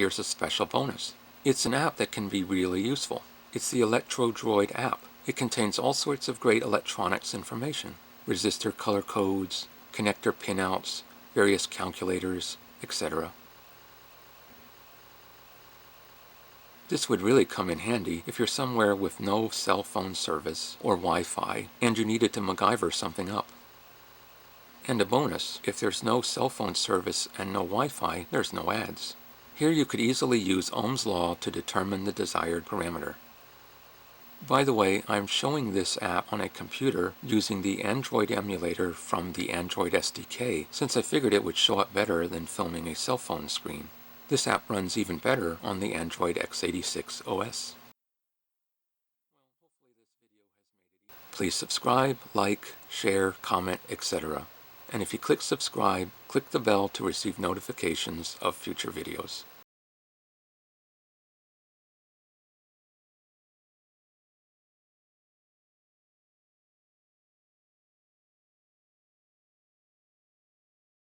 here's a special bonus. It's an app that can be really useful. It's the ElectroDroid app. It contains all sorts of great electronics information. Resistor color codes, connector pinouts, various calculators, etc. This would really come in handy if you're somewhere with no cell phone service or Wi-Fi and you needed to MacGyver something up. And a bonus, if there's no cell phone service and no Wi-Fi, there's no ads. Here you could easily use Ohm's law to determine the desired parameter. By the way, I'm showing this app on a computer using the Android emulator from the Android SDK, since I figured it would show up better than filming a cell phone screen. This app runs even better on the Android x86 OS. Please subscribe, like, share, comment, etc. And if you click subscribe, click the bell to receive notifications of future videos.